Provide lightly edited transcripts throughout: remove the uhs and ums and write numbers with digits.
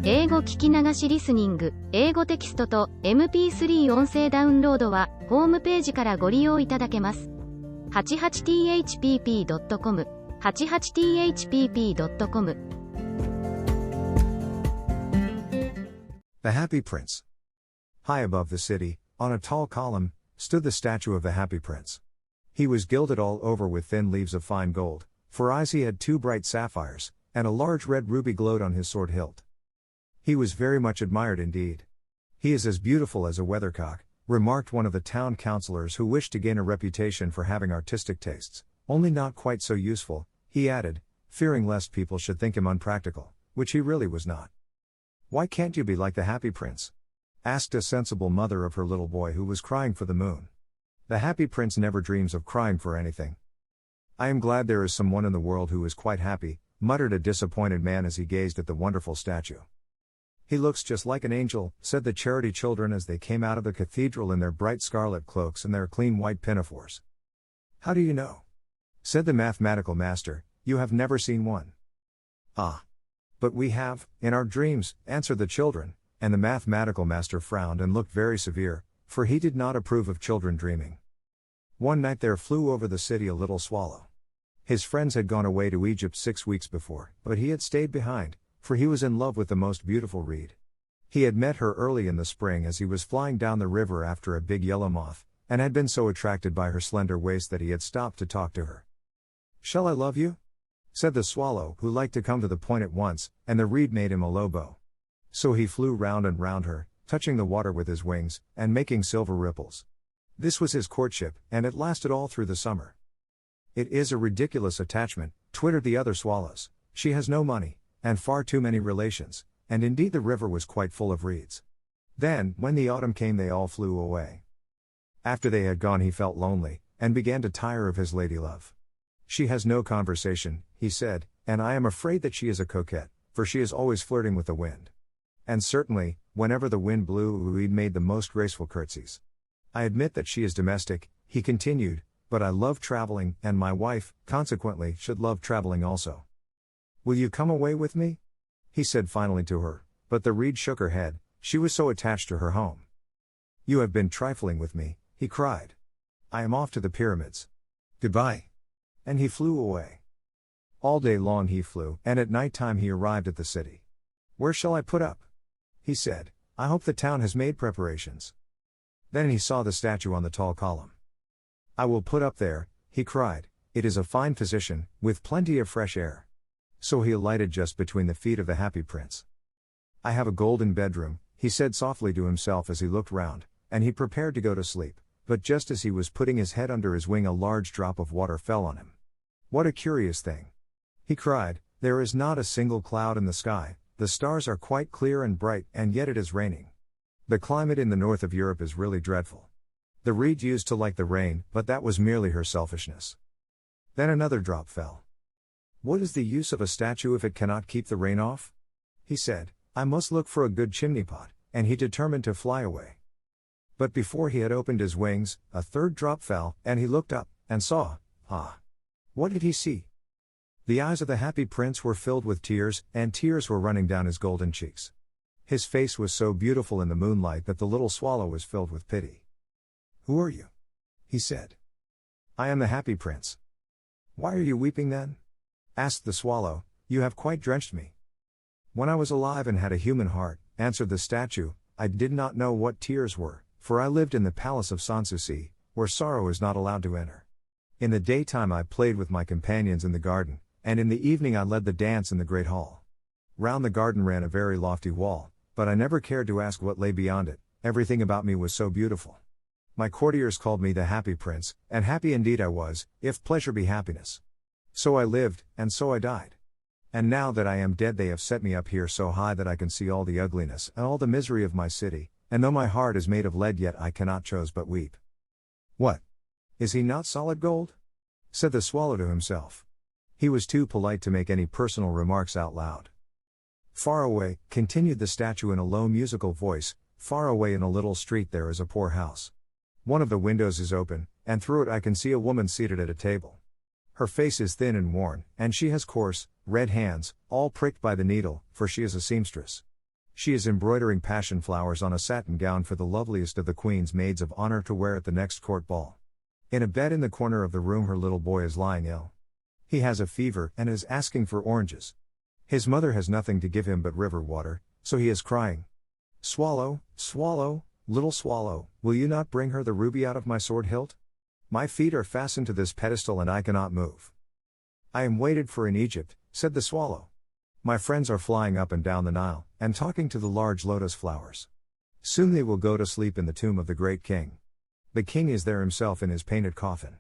英語聞き流しリスニング、英語テキストと MP3 音声ダウンロードは、ホームページからご利用いただけます。88thpp.com 88thpp.com The Happy Prince. High above the city, on a tall column, stood the statue of the Happy Prince. He was gilded all over with thin leaves of fine gold. For eyes he had 2 bright sapphires, and a large red ruby glowed on his sword hilt. He was very much admired indeed. He is as beautiful as a weathercock, remarked one of the town councillors who wished to gain a reputation for having artistic tastes, only not quite so useful, he added, fearing lest people should think him unpractical, which he really was not. Why can't you be like the Happy Prince? Asked a sensible mother of her little boy who was crying for the moon. The Happy Prince never dreams of crying for anything. I am glad there is someone in the world who is quite happy, muttered a disappointed man as he gazed at the wonderful statue. He looks just like an angel, said the charity children as they came out of the cathedral in their bright scarlet cloaks and their clean white pinafores. How do you know? Said the mathematical master, you have never seen one. Ah. But we have, in our dreams, answered the children, and the mathematical master frowned and looked very severe, for he did not approve of children dreaming. One night there flew over the city a little swallow. His friends had gone away to Egypt 6 weeks before, but he had stayed behind, for he was in love with the most beautiful reed. He had met her early in the spring as he was flying down the river after a big yellow moth, and had been so attracted by her slender waist that he had stopped to talk to her. Shall I love you? Said the swallow, who liked to come to the point at once, and the reed made him a low bow. So he flew round and round her, touching the water with his wings, and making silver ripples. This was his courtship, and it lasted all through the summer. It is a ridiculous attachment, twittered the other swallows. She has no money, and far too many relations, and indeed the river was quite full of reeds. Then, when the autumn came, they all flew away. After they had gone he felt lonely, and began to tire of his lady-love. She has no conversation, he said, and I am afraid that she is a coquette, for she is always flirting with the wind. And certainly, whenever the wind blew, he made the most graceful curtsies. I admit that she is domestic, he continued, but I love traveling, and my wife, consequently, should love traveling also. Will you come away with me? He said finally to her, but the reed shook her head, she was so attached to her home. You have been trifling with me, he cried. I am off to the pyramids. Goodbye. And he flew away. All day long he flew, and at night time he arrived at the city. Where shall I put up? He said, I hope the town has made preparations. Then he saw the statue on the tall column. I will put up there, he cried, it is a fine position, with plenty of fresh air. So he alighted just between the feet of the Happy Prince. I have a golden bedroom, he said softly to himself as he looked round, and he prepared to go to sleep, but just as he was putting his head under his wing a large drop of water fell on him. What a curious thing! He cried, there is not a single cloud in the sky, the stars are quite clear and bright, and yet it is raining. The climate in the north of Europe is really dreadful. The reed used to like the rain, but that was merely her selfishness. Then another drop fell. What is the use of a statue if it cannot keep the rain off? He said, I must look for a good chimney pot, and he determined to fly away. But before he had opened his wings, a third drop fell, and he looked up, and saw, ah! What did he see? The eyes of the Happy Prince were filled with tears, and tears were running down his golden cheeks. His face was so beautiful in the moonlight that the little swallow was filled with pity. Who are you? He said. I am the Happy Prince. Why are you weeping then? Asked the swallow, you have quite drenched me. When I was alive and had a human heart, answered the statue, I did not know what tears were, for I lived in the palace of Sanssouci, where sorrow is not allowed to enter. In the daytime I played with my companions in the garden, and in the evening I led the dance in the great hall. Round the garden ran a very lofty wall, but I never cared to ask what lay beyond it, everything about me was so beautiful. My courtiers called me the Happy Prince, and happy indeed I was, if pleasure be happiness. So I lived, and so I died. And now that I am dead they have set me up here so high that I can see all the ugliness and all the misery of my city, and though my heart is made of lead yet I cannot choose but weep. What? Is he not solid gold? Said the swallow to himself. He was too polite to make any personal remarks out loud. Far away, continued the statue in a low musical voice, far away in a little street there is a poor house. One of the windows is open, and through it I can see a woman seated at a table. Her face is thin and worn, and she has coarse, red hands, all pricked by the needle, for she is a seamstress. She is embroidering passion flowers on a satin gown for the loveliest of the queen's maids of honor to wear at the next court ball. In a bed in the corner of the room her little boy is lying ill. He has a fever and is asking for oranges. His mother has nothing to give him but river water, so he is crying. Swallow, swallow, little swallow, will you not bring her the ruby out of my sword hilt? My feet are fastened to this pedestal and I cannot move. I am waited for in Egypt, said the swallow. My friends are flying up and down the Nile, and talking to the large lotus flowers. Soon they will go to sleep in the tomb of the great king. The king is there himself in his painted coffin.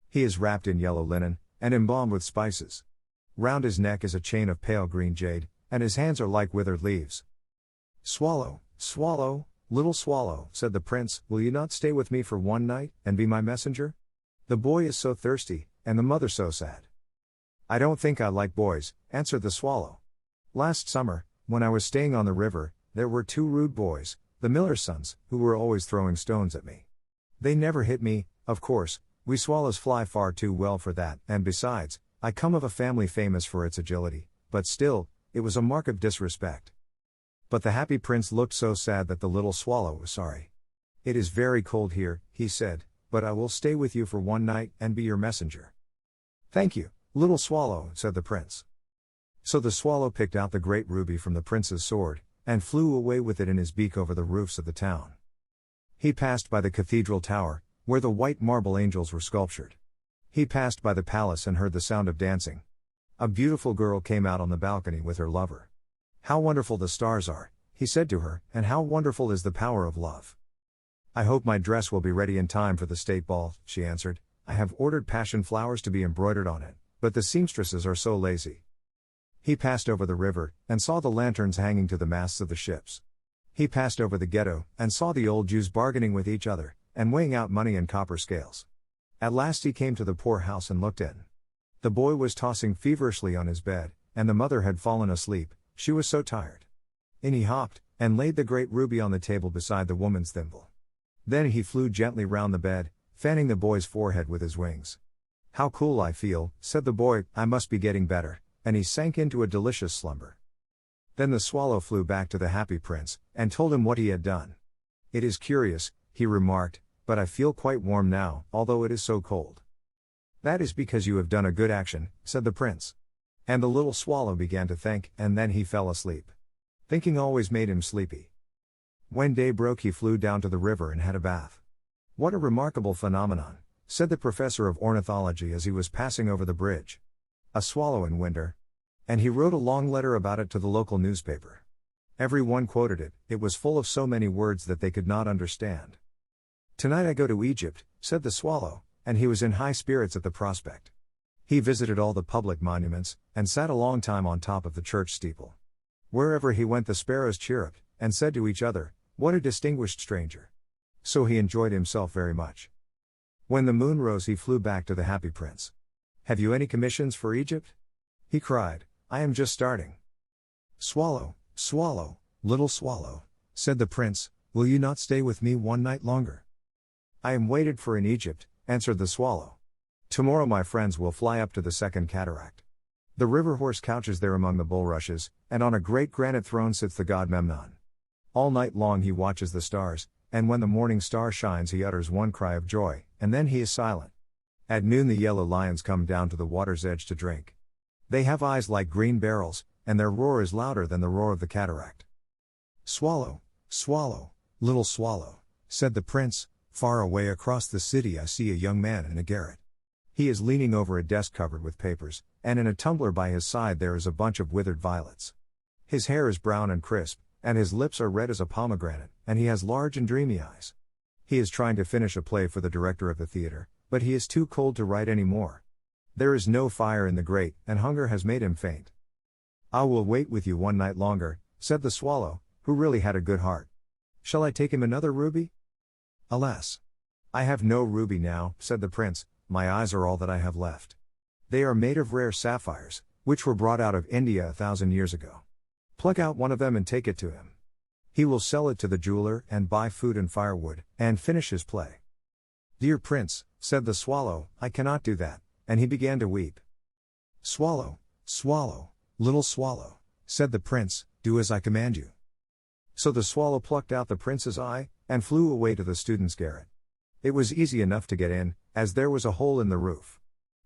He is wrapped in yellow linen, and embalmed with spices. Round his neck is a chain of pale green jade, and his hands are like withered leaves. Swallow, swallow, little swallow, said the prince, will you not stay with me for one night, and be my messenger? The boy is so thirsty, and the mother so sad. I don't think I like boys, answered the swallow. Last summer, when I was staying on the river, there were 2 rude boys, the miller's sons, who were always throwing stones at me. They never hit me, of course, we swallows fly far too well for that, and besides, I come of a family famous for its agility, but still, it was a mark of disrespect. But the happy prince looked so sad that the little swallow was sorry. It is very cold here, he said, but I will stay with you for one night and be your messenger. Thank you, little swallow, said the prince. So the swallow picked out the great ruby from the prince's sword, and flew away with it in his beak over the roofs of the town. He passed by the cathedral tower, where the white marble angels were sculptured. He passed by the palace and heard the sound of dancing. A beautiful girl came out on the balcony with her lover. How wonderful the stars are, he said to her, and how wonderful is the power of love. I hope my dress will be ready in time for the state ball, she answered. I have ordered passion flowers to be embroidered on it, but the seamstresses are so lazy. He passed over the river, and saw the lanterns hanging to the masts of the ships. He passed over the ghetto, and saw the old Jews bargaining with each other, and weighing out money in copper scales. At last he came to the poor house and looked in. The boy was tossing feverishly on his bed, and the mother had fallen asleep, she was so tired. In he hopped, and laid the great ruby on the table beside the woman's thimble. Then he flew gently round the bed, fanning the boy's forehead with his wings. How cool I feel, said the boy, I must be getting better. And he sank into a delicious slumber. Then the swallow flew back to the happy prince, and told him what he had done. It is curious, he remarked, but I feel quite warm now, although it is so cold. That is because you have done a good action, said the prince. And the little swallow began to think, and then he fell asleep. Thinking always made him sleepy. When day broke he flew down to the river and had a bath. What a remarkable phenomenon, said the professor of ornithology as he was passing over the bridge. A swallow in winter. And he wrote a long letter about it to the local newspaper. Everyone quoted it, it was full of so many words that they could not understand. Tonight I go to Egypt, said the swallow, and he was in high spirits at the prospect. He visited all the public monuments, and sat a long time on top of the church steeple. Wherever he went the sparrows chirruped, and said to each other, what a distinguished stranger. So he enjoyed himself very much. When the moon rose he flew back to the happy prince. Have you any commissions for Egypt? He cried, I am just starting. Swallow, swallow, little swallow, said the prince, will you not stay with me one night longer? I am waited for in Egypt, answered the swallow. Tomorrow my friends will fly up to the second cataract. The river horse couches there among the bulrushes, and on a great granite throne sits the god Memnon. All night long he watches the stars, and when the morning star shines he utters one cry of joy, and then he is silent. At noon the yellow lions come down to the water's edge to drink. They have eyes like green barrels, and their roar is louder than the roar of the cataract. Swallow, swallow, little swallow, said the prince, far away across the city I see a young man in a garret. He is leaning over a desk covered with papers, and in a tumbler by his side there is a bunch of withered violets. His hair is brown and crisp, and his lips are red as a pomegranate, and he has large and dreamy eyes. He is trying to finish a play for the director of the theater, but he is too cold to write any more. There is no fire in the grate, and hunger has made him faint. I will wait with you one night longer, said the swallow, who really had a good heart. Shall I take him another ruby? Alas! I have no ruby now, said the prince, my eyes are all that I have left. They are made of rare sapphires, which were brought out of India 1,000 years ago. Pluck out one of them and take it to him. He will sell it to the jeweler and buy food and firewood, and finish his play. Dear prince, said the swallow, I cannot do that, and he began to weep. Swallow, swallow, little swallow, said the prince, do as I command you. So the swallow plucked out the prince's eye, and flew away to the student's garret. It was easy enough to get in, as there was a hole in the roof.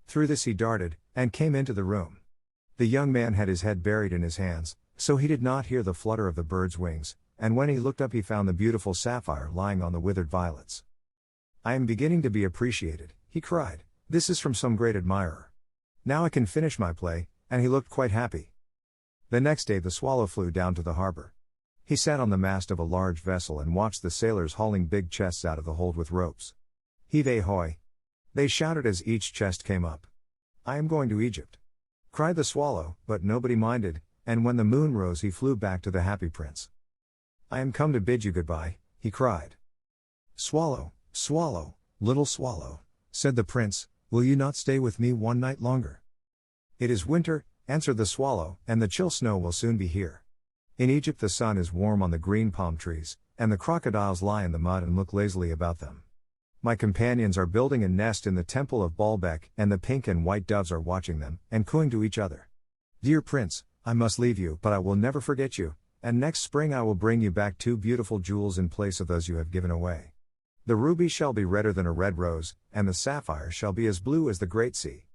Through this he darted, and came into the room. The young man had his head buried in his hands, so he did not hear the flutter of the bird's wings, and when he looked up he found the beautiful sapphire lying on the withered violets. "I am beginning to be appreciated," he cried. "This is from some great admirer. Now I can finish my play," and he looked quite happy. The next day the swallow flew down to the harbor. He sat on the mast of a large vessel and watched the sailors hauling big chests out of the hold with ropes. "Heave ahoy!" they shouted as each chest came up. "I am going to Egypt," cried the swallow, but nobody minded, and when the moon rose he flew back to the happy prince. "I am come to bid you goodbye," he cried. "Swallow, swallow, little swallow," said the prince, "will you not stay with me one night longer?" "It is winter," answered the swallow, "and the chill snow will soon be here. In Egypt the sun is warm on the green palm trees, and the crocodiles lie in the mud and look lazily about them. My companions are building a nest in the temple of Baalbek, and the pink and white doves are watching them, and cooing to each other. Dear prince, I must leave you, but I will never forget you, and next spring I will bring you back 2 beautiful jewels in place of those you have given away. The ruby shall be redder than a red rose, and the sapphire shall be as blue as the great sea."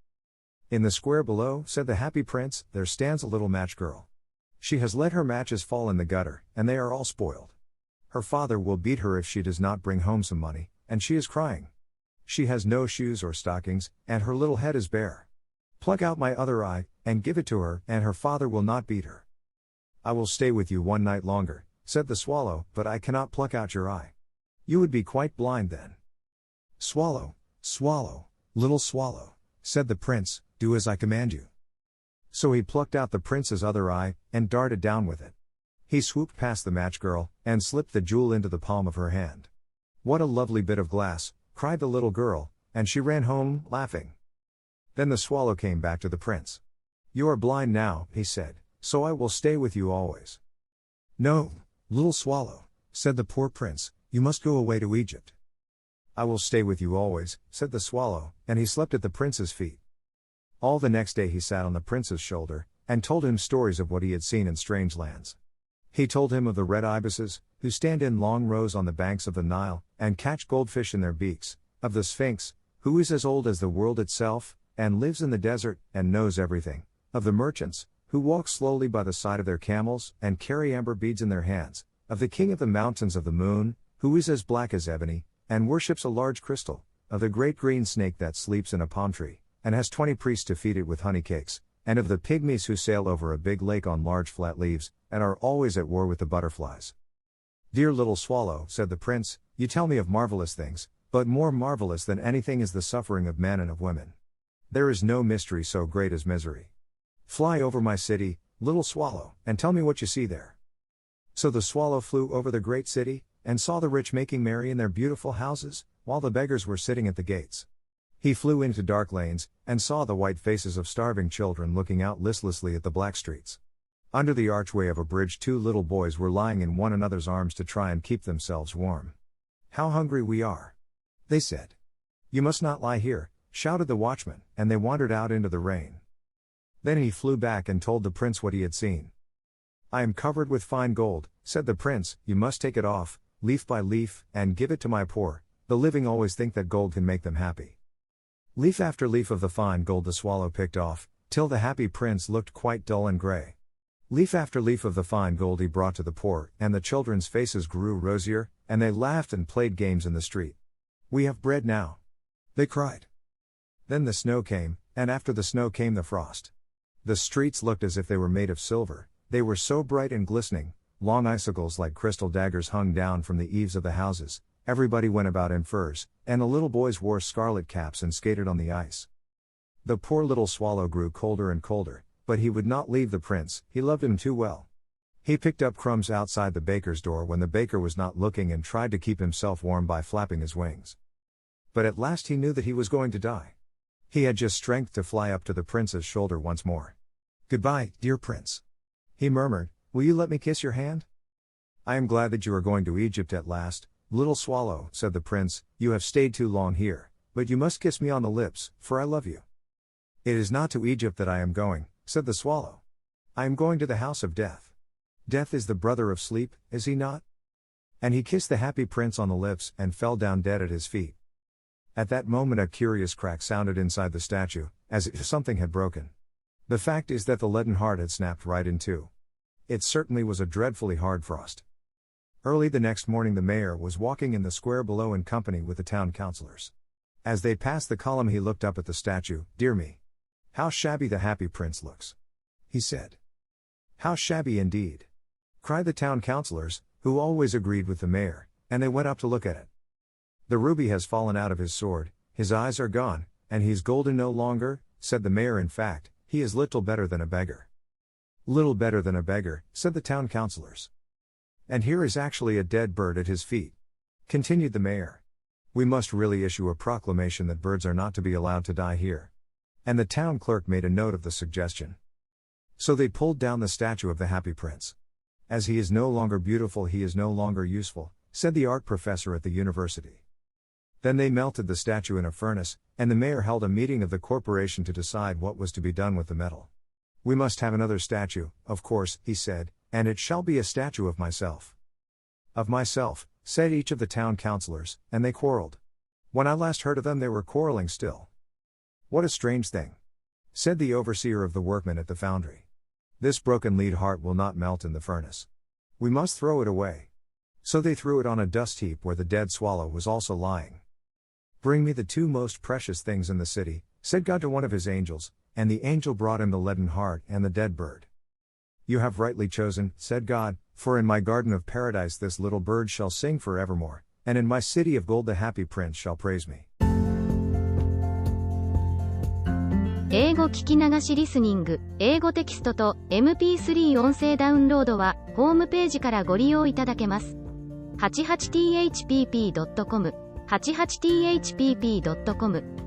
"In the square below," said the happy prince, "there stands a little match girl. She has let her matches fall in the gutter, and they are all spoiled. Her father will beat her if she does not bring home some money, and she is crying. She has no shoes or stockings, and her little head is bare. Pluck out my other eye, and give it to her, and her father will not beat her." "I will stay with you one night longer," said the swallow, "but I cannot pluck out your eye. You would be quite blind then." "Swallow, swallow, little swallow," said the prince, "do as I command you." So he plucked out the prince's other eye, and darted down with it. He swooped past the match girl, and slipped the jewel into the palm of her hand. "What a lovely bit of glass," cried the little girl, and she ran home, laughing. Then the swallow came back to the prince. "You are blind now," he said, "so I will stay with you always." "No, little swallow," said the poor prince, "you must go away to Egypt." "I will stay with you always," said the swallow, and he slept at the prince's feet. All the next day he sat on the prince's shoulder, and told him stories of what he had seen in strange lands. He told him of the red ibises, who stand in long rows on the banks of the Nile, and catch goldfish in their beaks, of the Sphinx, who is as old as the world itself, and lives in the desert, and knows everything, of the merchants, who walk slowly by the side of their camels, and carry amber beads in their hands, of the king of the mountains of the moon, who is as black as ebony, and worships a large crystal, of the great green snake that sleeps in a palm tree, and has 20 priests to feed it with honey cakes, and of the pygmies who sail over a big lake on large flat leaves, and are always at war with the butterflies. "Dear little swallow," said the prince, "you tell me of marvelous things, but more marvelous than anything is the suffering of men and of women. There is no mystery so great as misery. Fly over my city, little swallow, and tell me what you see there." So the swallow flew over the great city, and saw the rich making merry in their beautiful houses, while the beggars were sitting at the gates. He flew into dark lanes, and saw the white faces of starving children looking out listlessly at the black streets. Under the archway of a bridge 2 little boys were lying in one another's arms to try and keep themselves warm. "How hungry we are," they said. "You must not lie here," shouted the watchman, and they wandered out into the rain. Then he flew back and told the prince what he had seen. "I am covered with fine gold," said the prince, "you must take it off, leaf by leaf, and give it to my poor. The living always think that gold can make them happy." Leaf after leaf of the fine gold the swallow picked off, till the happy prince looked quite dull and grey. Leaf after leaf of the fine gold he brought to the poor, and the children's faces grew rosier, and they laughed and played games in the street. "We have bread now," they cried. Then the snow came, and after the snow came the frost. The streets looked as if they were made of silver, they were so bright and glistening, long icicles like crystal daggers hung down from the eaves of the houses. Everybody went about in furs, and the little boys wore scarlet caps and skated on the ice. The poor little swallow grew colder and colder, but he would not leave the prince, he loved him too well. He picked up crumbs outside the baker's door when the baker was not looking and tried to keep himself warm by flapping his wings. But at last he knew that he was going to die. He had just strength to fly up to the prince's shoulder once more. "Goodbye, dear prince," he murmured, "will you let me kiss your hand?" "I am glad that you are going to Egypt at last, little swallow," said the prince, "you have stayed too long here, but you must kiss me on the lips, for I love you." "It is not to Egypt that I am going," said the swallow. "I am going to the house of death. Death is the brother of sleep, is he not? And he kissed the happy prince on the lips and fell down dead at his feet. At that moment a curious crack sounded inside the statue, as if something had broken. The fact is that the leaden heart had snapped right in two. It certainly was a dreadfully hard frost. Early the next morning the mayor was walking in the square below in company with the town councillors. As they passed the column he looked up at the statue. "Dear me! How shabby the happy prince looks," he said. "How shabby indeed!" cried the town councillors, who always agreed with the mayor, and they went up to look at it. "The ruby has fallen out of his sword, his eyes are gone, and he's golden no longer," said the mayor. "In fact, he is little better than a beggar." "Little better than a beggar," said the town councillors. "And here is actually a dead bird at his feet," continued the mayor. "We must really issue a proclamation that birds are not to be allowed to die here." And the town clerk made a note of the suggestion. So they pulled down the statue of the happy prince. "As he is no longer beautiful, he is no longer useful," said the art professor at the university. Then they melted the statue in a furnace, and the mayor held a meeting of the corporation to decide what was to be done with the metal. "We must have another statue, of course," he said, "and it shall be a statue of myself." "Of myself," said each of the town councillors, and they quarreled. When I last heard of them they were quarreling still. "What a strange thing," said the overseer of the workmen at the foundry. "This broken lead heart will not melt in the furnace. We must throw it away." So they threw it on a dust heap where the dead swallow was also lying. "Bring me the two most precious things in the city," said God to one of his angels, and the angel brought him the leaden heart and the dead bird. "You have rightly chosen," said God, "for in my garden of paradise this little bird shall sing forevermore, and in my city of gold the happy prince shall praise me." 英語聞き流しリスニング、英語テキストと MP3 音声ダウンロードはホームページからご利用いただけます。88thpp.com、88thpp.com